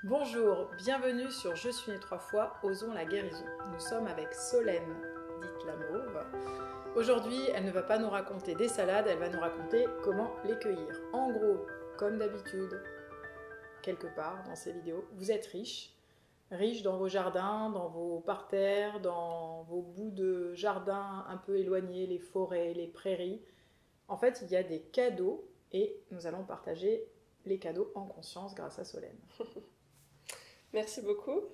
Bonjour, bienvenue sur Je suis née trois fois, osons la guérison. Nous sommes avec Solène, dite la mauve. Aujourd'hui, elle ne va pas nous raconter des salades, elle va nous raconter comment les cueillir. En gros, comme d'habitude, quelque part dans ces vidéos, vous êtes riche dans vos jardins, dans vos parterres, dans vos bouts de jardin un peu éloignés, les forêts, les prairies. En fait, il y a des cadeaux et nous allons partager les cadeaux en conscience grâce à Solène. Merci beaucoup.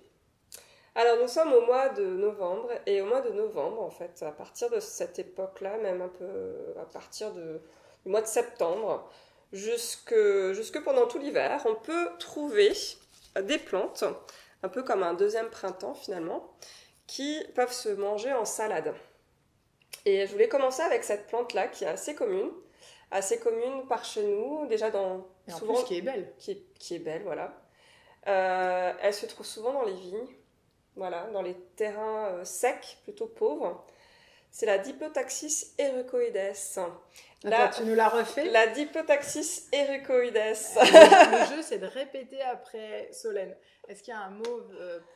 Alors nous sommes au mois de novembre et au mois de novembre en fait à partir de cette époque-là, même un peu à partir du mois de septembre jusque pendant tout l'hiver, on peut trouver des plantes, un peu comme un deuxième printemps finalement, qui peuvent se manger en salade. Et je voulais commencer avec cette plante-là qui est assez commune par chez nous, déjà dans... Et en plus qui est belle. Qui est belle, voilà. Elle se trouve souvent dans les vignes, voilà, dans les terrains secs, plutôt pauvres. C'est la Diplotaxis erucoides. Attends, tu nous l'as refait? La Diplotaxis erucoides. Le jeu, c'est de répéter après Solène. Est-ce qu'il y a un mot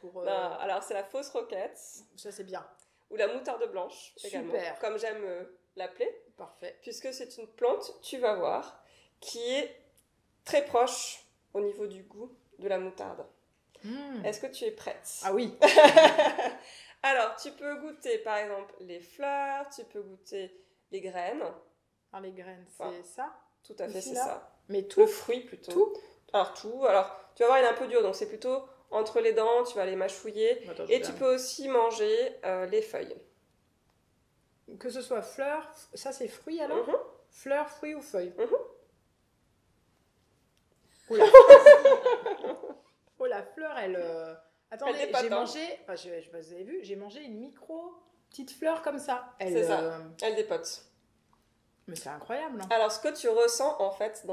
pour... Non, alors, c'est la fausse roquette. Ça, c'est bien. Ou la moutarde blanche, également. Super. Comme j'aime l'appeler. Parfait. Puisque c'est une plante, tu vas voir, qui est très proche au niveau du goût de la moutarde. Est-ce que tu es prête? Ah oui. Alors, tu peux goûter par exemple les fleurs, tu peux goûter les graines. Alors les graines, c'est ça? Tout à fait, ici, c'est là. ça. Mais tout? Le fruit plutôt. Tout? Alors tout. Alors, tu vas voir, il est un peu dur, donc c'est plutôt entre les dents, tu vas les mâchouiller. Attends, et tu peux aussi manger les feuilles. Que ce soit fleurs, ça c'est fruits alors? Fleurs, fruits ou feuilles? Oula. Oh, la fleur, elle... Attendez, j'ai mangé... Enfin, je sais pas si vous avez vu, j'ai mangé une petite fleur comme ça. C'est ça, elle dépote. Mais c'est incroyable. Hein. Alors, ce que tu ressens, en fait,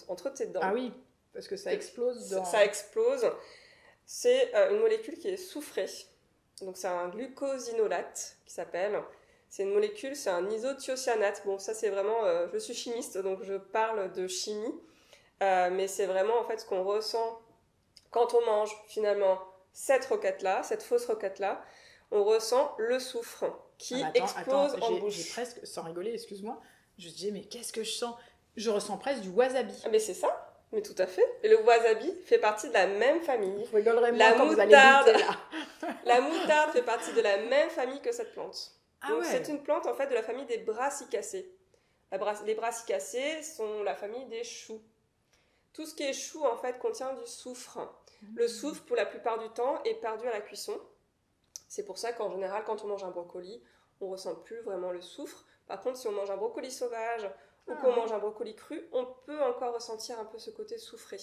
entre tes dents... Ah oui, parce que ça explose dans... Ça explose. C'est une molécule qui est soufrée. Donc, c'est un glucosinolate qui s'appelle... C'est une molécule, c'est un isothiocyanate. Bon, ça, c'est vraiment... je suis chimiste, donc je parle de chimie. Mais c'est vraiment, en fait, ce qu'on ressent quand on mange, finalement, cette roquette-là, cette fausse roquette-là. On ressent le soufre qui explose en bouche. J'ai presque, sans rigoler, excuse-moi, je me disais, mais qu'est-ce que je sens? Je ressens presque du wasabi. Ah, mais c'est ça, mais tout à fait. Et le wasabi fait partie de la même famille. Vous rigolerez moins quand vous allez goûter, là. La moutarde fait partie de la même famille que cette plante. Ah donc ouais. C'est une plante en fait de la famille des brassicacées. Les brassicacées sont la famille des choux. Tout ce qui est chou en fait contient du soufre. Le soufre pour la plupart du temps est perdu à la cuisson. C'est pour ça qu'en général quand on mange un brocoli, on ne ressent plus vraiment le soufre. Par contre si on mange un brocoli sauvage ou qu'on mange un brocoli cru, on peut encore ressentir un peu ce côté soufré.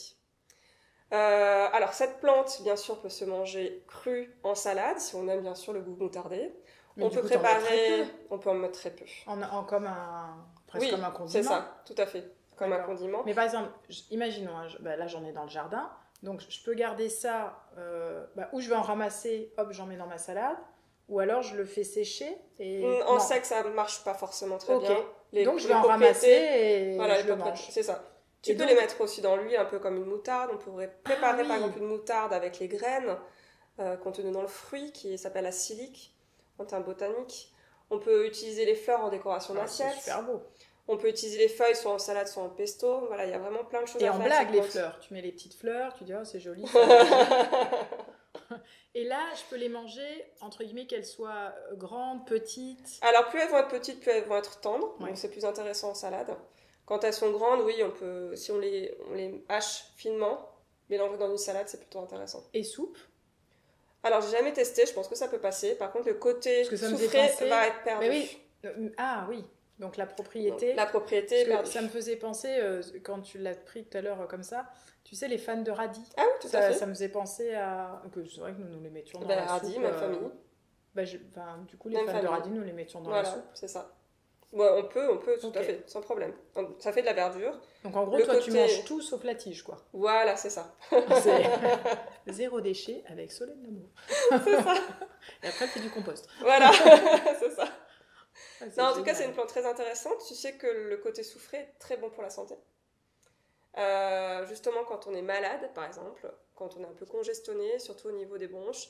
Alors cette plante bien sûr peut se manger crue en salade si on aime bien sûr le goût moutardé. Mais on peut préparer, on peut en mettre très peu. Comme un condiment. C'est ça, tout à fait, comme un condiment. Mais par exemple, imaginons, là j'en ai dans le jardin, donc je peux garder ça, ou je vais en ramasser, hop, j'en mets dans ma salade, ou alors je le fais sécher. En sec, ça ne marche pas forcément très bien. Donc je vais en ramasser et voilà, je le mange. C'est ça. Tu peux les mettre aussi dans l'huile, un peu comme une moutarde. On pourrait préparer par exemple une moutarde avec les graines contenues dans le fruit qui s'appelle la silique. En termes botaniques. On peut utiliser les fleurs en décoration d'assiette. C'est super beau. On peut utiliser les feuilles soit en salade, soit en pesto. Voilà, il y a vraiment plein de choses à faire. Et en blague, les fleurs. Tu mets les petites fleurs, tu dis, oh, c'est joli. Et là, je peux les manger, entre guillemets, qu'elles soient grandes, petites. Alors, plus elles vont être petites, plus elles vont être tendres. Ouais. Donc, c'est plus intéressant en salade. Quand elles sont grandes, oui, on peut, si on les hache finement, mélanger dans une salade, c'est plutôt intéressant. Et soupe? Alors, j'ai jamais testé, je pense que ça peut passer. Par contre, le côté soufré va être perdu. Mais oui. Ah oui, donc la propriété. Donc, la propriété est perdue. Ça me faisait penser, quand tu l'as pris tout à l'heure comme ça, tu sais, les fans de radis. Ah oui, tout à fait. Ça me faisait penser à... C'est vrai que nous les mettions dans la radis, soupe. Même famille. Du coup, les fans de radis, nous les mettions dans la soupe. Voilà, c'est ça. Ouais, on peut tout à fait, sans problème. Ça fait de la verdure. Donc en gros, toi, tu manges tout sauf la tige, quoi. Voilà, c'est ça. C'est zéro déchet avec Solène Lamour. C'est ça. Et après, elle fait du compost. Voilà, c'est ça. Non, en tout cas, c'est une plante très intéressante. Tu sais que le côté soufré est très bon pour la santé. Justement, quand on est malade, par exemple, quand on est un peu congestionné, surtout au niveau des bronches,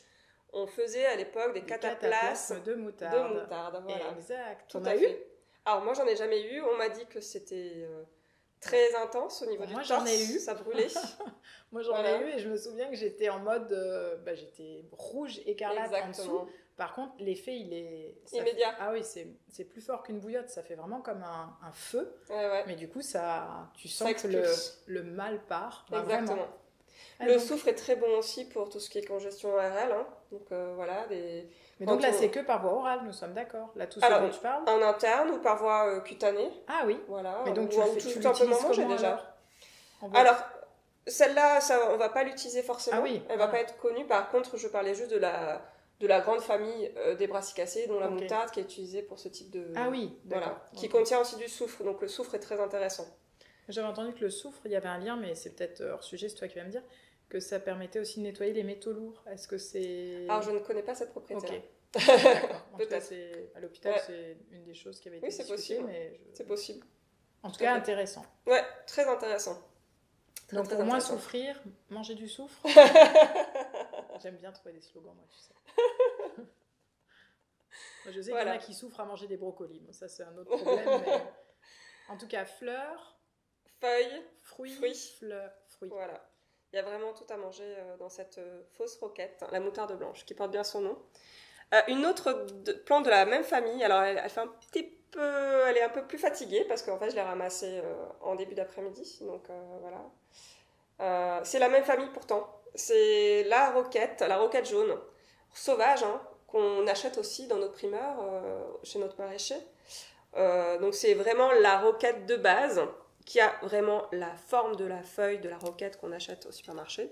on faisait à l'époque des cataplasmes de moutarde. de moutarde. Voilà. Exact. Tout T'en à as eu? fait. Alors, moi, j'en ai jamais eu. On m'a dit que c'était très intense au niveau du Moi, torse. j'en ai eu. Ça brûlait. Moi, j'en ai eu et je me souviens que j'étais en mode. J'étais rouge, écarlate en dessous. Par contre, l'effet, il est. Immédiat. Ah oui, c'est plus fort qu'une bouillotte. Ça fait vraiment comme un feu. Ouais. Mais du coup, tu sens que le mal part. Exactement. Vraiment. Le soufre est très bon aussi pour tout ce qui est congestion orale. Hein. Donc voilà. Mais donc là, c'est que par voie orale, nous sommes d'accord. Là, tout ce dont tu parles. En interne ou par voie cutanée. Ah oui. Voilà. Mais donc, tu simplement manger déjà. Alors, celle-là, on va pas l'utiliser forcément. Ah oui. Elle va pas être connue. Par contre, je parlais juste de la grande famille des brassicacées, dont la moutarde qui est utilisée pour ce type de... Ah oui, d'accord. Voilà, qui contient aussi du soufre. Donc le soufre est très intéressant. J'avais entendu que le soufre, il y avait un lien, mais c'est peut-être hors sujet, c'est toi qui vas me dire, que ça permettait aussi de nettoyer les métaux lourds. Est-ce que c'est... Alors, je ne connais pas cette propriété. Ok. D'accord. Peut-être. À l'hôpital, c'est une des choses qui avait été discutée. Possible. Mais c'est possible. En tout cas, intéressant. Ouais, très intéressant. Donc, pour moins souffrir, manger du soufre. J'aime bien trouver des slogans, moi, tu sais. Moi, je sais qu'il y en a qui souffrent à manger des brocolis. Bon, ça, c'est un autre problème. Mais... En tout cas, fleurs, feuilles, fruits. Fleurs, fruits. Voilà. Il y a vraiment tout à manger dans cette fausse roquette, la moutarde blanche, qui porte bien son nom. Une autre plante de la même famille, alors elle fait un petit peu... Elle est un peu plus fatiguée, parce qu'en fait, je l'ai ramassée en début d'après-midi. Donc, voilà. C'est la même famille, pourtant. C'est la roquette jaune, sauvage, hein, qu'on achète aussi dans notre primeur, chez notre maraîcher. Donc c'est vraiment la roquette de base qui a vraiment la forme de la feuille de la roquette qu'on achète au supermarché.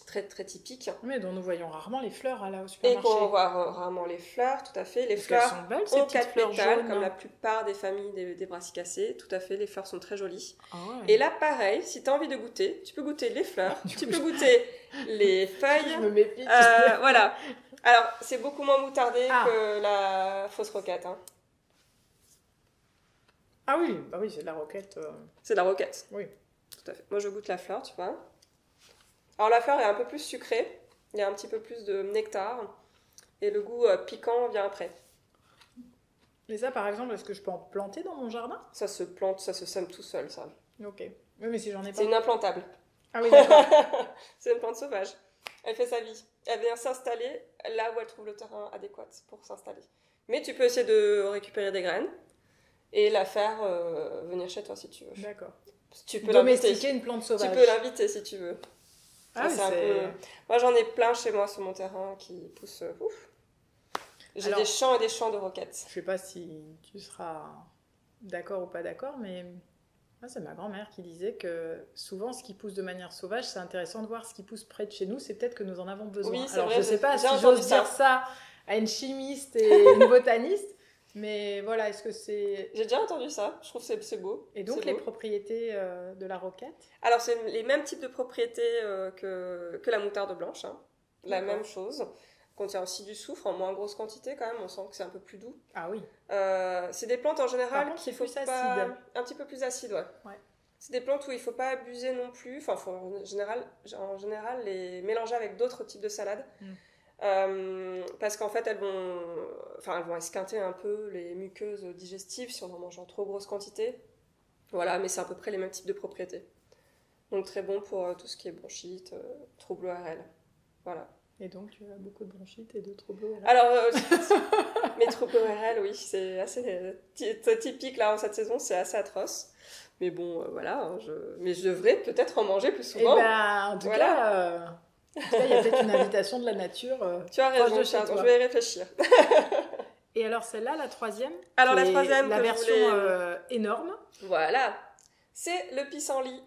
Très très typique. Mais dont nous voyons rarement les fleurs là au supermarché. Et qu'on voit rarement les fleurs, tout à fait. Les fleurs sont belles, ces ont 4 pétales, jaunes, comme la plupart des familles des brassicacées. Tout à fait, les fleurs sont très jolies. Ah ouais. Et là, pareil, si tu as envie de goûter, tu peux goûter les fleurs, tu peux goûter les feuilles. Je me méfie. Voilà. Alors, c'est beaucoup moins moutardé que la fausse roquette. Hein. Ah oui, bah oui, c'est de la roquette. C'est de la roquette. Oui. Tout à fait. Moi, je goûte la fleur, tu vois. Alors, la fleur est un peu plus sucrée. Il y a un petit peu plus de nectar. Et le goût piquant vient après. Mais ça, par exemple, est-ce que je peux en planter dans mon jardin ? Ça se plante, ça se sème tout seul, ça. Ok. Oui, mais si j'en ai pas. C'est une implantable. Ah oui, d'accord. C'est une plante sauvage. Elle fait sa vie. Elle vient s'installer là où elle trouve le terrain adéquat pour s'installer. Mais tu peux essayer de récupérer des graines et la faire venir chez toi si tu veux. D'accord. Tu peux domestiquer une plante sauvage. Tu peux l'inviter si tu veux. Ah ça, Moi, j'en ai plein chez moi sur mon terrain qui poussent. J'ai des champs et des champs de roquettes. Je sais pas si tu seras d'accord ou pas d'accord, mais moi, c'est ma grand-mère qui disait que souvent, ce qui pousse de manière sauvage, c'est intéressant de voir ce qui pousse près de chez nous. C'est peut-être que nous en avons besoin. Oui, c'est alors, vrai, je sais pas si j'ose dire ça à une chimiste et une botaniste. Mais voilà, est-ce que c'est... J'ai déjà entendu ça, je trouve que c'est beau. Et donc les propriétés de la roquette ? Alors c'est les mêmes types de propriétés que la moutarde blanche, hein. La même chose. Contient aussi du soufre en moins grosse quantité quand même, on sent que c'est un peu plus doux. Ah oui. C'est des plantes en général qui faut pas... acide. Un petit peu plus acide, ouais. C'est des plantes où il ne faut pas abuser non plus. Enfin, en général les mélanger avec d'autres types de salades. Parce qu'en fait elles vont esquinter un peu les muqueuses digestives si on en mange en trop grosse quantité. Voilà, mais c'est à peu près les mêmes types de propriétés. Donc très bon pour tout ce qui est bronchite, troubles ORL. Voilà. Et donc tu as beaucoup de bronchite et de troubles ORL. Alors, mes troubles ORL, oui, c'est assez typique là en cette saison, c'est assez atroce. Mais bon, voilà, hein, mais je devrais peut-être en manger plus souvent. Eh ben, en tout cas... En tout cas, il y a peut-être une invitation de la nature. Tu as raison, je vais y réfléchir. Et alors celle-là, la troisième ? Alors la troisième, la version énorme. Voilà, c'est le pissenlit.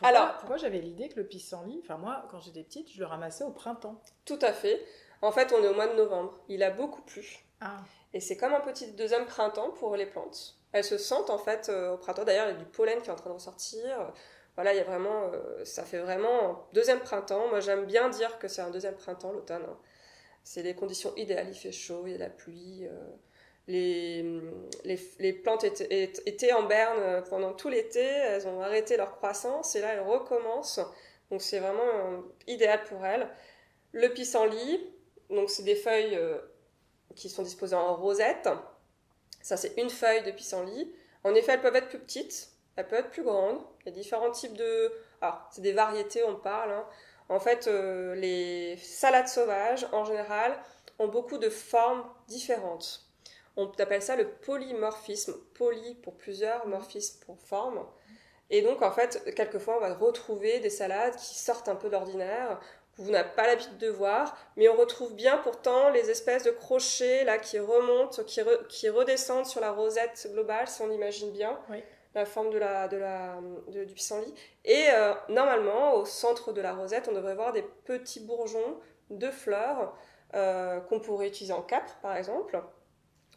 Alors pourquoi j'avais l'idée que le pissenlit, enfin moi, quand j'étais petite, je le ramassais au printemps. Tout à fait. En fait, on est au mois de novembre. Il a beaucoup plu. Ah. Et c'est comme un petit deuxième printemps pour les plantes. Elles se sentent en fait au printemps. D'ailleurs, il y a du pollen qui est en train de ressortir. Voilà, il y a vraiment, ça fait vraiment un deuxième printemps. Moi, j'aime bien dire que c'est un deuxième printemps, l'automne. Hein. C'est les conditions idéales. Il fait chaud, il y a la pluie. les plantes étaient en berne pendant tout l'été, elles ont arrêté leur croissance et là elles recommencent. Donc c'est vraiment idéal pour elles. Le pissenlit, donc c'est des feuilles qui sont disposées en rosette. Ça c'est une feuille de pissenlit. En effet, elles peuvent être plus petites, elles peuvent être plus grandes. Il y a différents types de... Alors, c'est des variétés, on parle. Hein. En fait, les salades sauvages, en général, ont beaucoup de formes différentes. On appelle ça le polymorphisme. Poly pour plusieurs, morphisme pour forme. Et donc, en fait, quelquefois, on va retrouver des salades qui sortent un peu d'ordinaire, que vous n'avez pas l'habitude de voir, mais on retrouve bien pourtant les espèces de crochets là, qui remontent, qui redescendent sur la rosette globale, si on imagine bien. Oui. La forme du pissenlit. Et normalement, au centre de la rosette, on devrait voir des petits bourgeons de fleurs qu'on pourrait utiliser en capre, par exemple.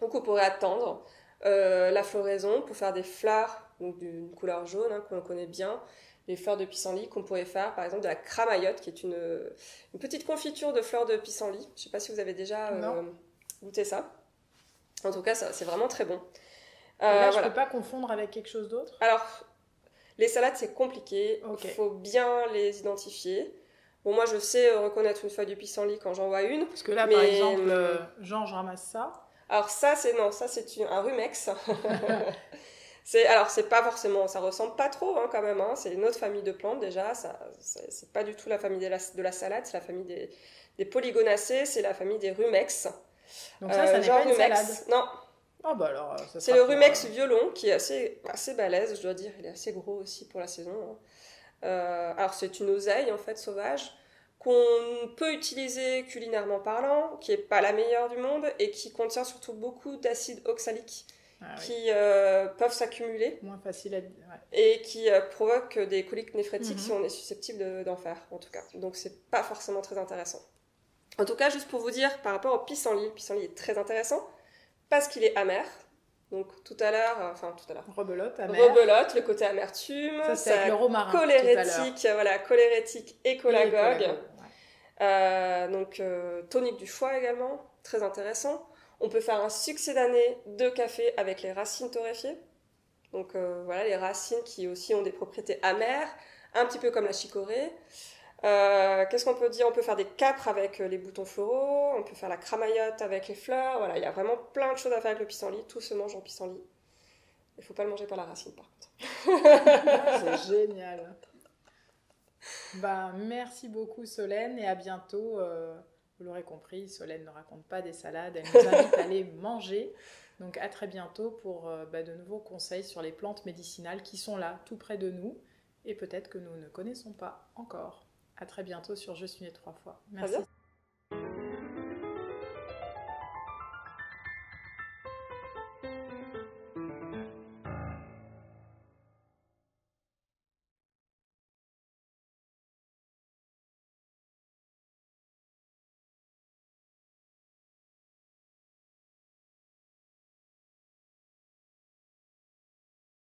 Donc on pourrait attendre la floraison pour faire des fleurs donc d'une couleur jaune, hein, qu'on connaît bien, les fleurs de pissenlit qu'on pourrait faire, par exemple, de la cramaillotte, qui est une petite confiture de fleurs de pissenlit. Je ne sais pas si vous avez déjà goûté ça. En tout cas, c'est vraiment très bon. Là, je ne peux pas confondre avec quelque chose d'autre. Alors, les salades, c'est compliqué. Il faut bien les identifier. Bon, moi, je sais reconnaître une feuille de pissenlit quand j'en vois une. Parce que là, par exemple, Jean, je ramasse ça. Alors ça, c'est un rumex. Alors, c'est pas forcément... Ça ressemble pas trop, hein, quand même. Hein. C'est une autre famille de plantes, déjà. C'est pas du tout la famille de la salade. C'est la famille des polygonacées. C'est la famille des rumex. Donc ça n'est pas une salade. Non. Oh bah alors, c'est le rumex violon qui est assez balèze, je dois dire. Il est assez gros aussi pour la saison. Hein. Alors c'est une oseille en fait sauvage qu'on peut utiliser culinairement parlant, qui est pas la meilleure du monde et qui contient surtout beaucoup d'acide oxalique qui peuvent s'accumuler. Moins facile à dire. Ouais. Et qui provoquent des coliques néphrétiques si on est susceptible d'en faire en tout cas. Donc c'est pas forcément très intéressant. En tout cas, juste pour vous dire par rapport au pissenlit, le pissenlit est très intéressant. Parce qu'il est amer. Donc tout à l'heure. Rebelote, amer. Rebelote, le côté amertume. Ça, c'est avec le romarin. Cholérétique, cholérétique et cholagogue. Ouais. Donc tonique du foie également, très intéressant. On peut faire un succédané de café avec les racines torréfiées. Donc les racines qui aussi ont des propriétés amères, un petit peu comme la chicorée. Qu'est-ce qu'on peut dire? On peut faire des capres avec les boutons floraux, on peut faire la cramaillotte avec les fleurs. Voilà, il y a vraiment plein de choses à faire avec le pissenlit. Tout se mange en pissenlit. Il ne faut pas le manger par la racine, par contre. C'est génial. Bah, merci beaucoup, Solène, et à bientôt. Vous l'aurez compris, Solène ne raconte pas des salades, elle nous invite à aller manger. Donc à très bientôt pour de nouveaux conseils sur les plantes médicinales qui sont là, tout près de nous, et peut-être que nous ne connaissons pas encore. À très bientôt sur Je suis née 3 fois. Merci.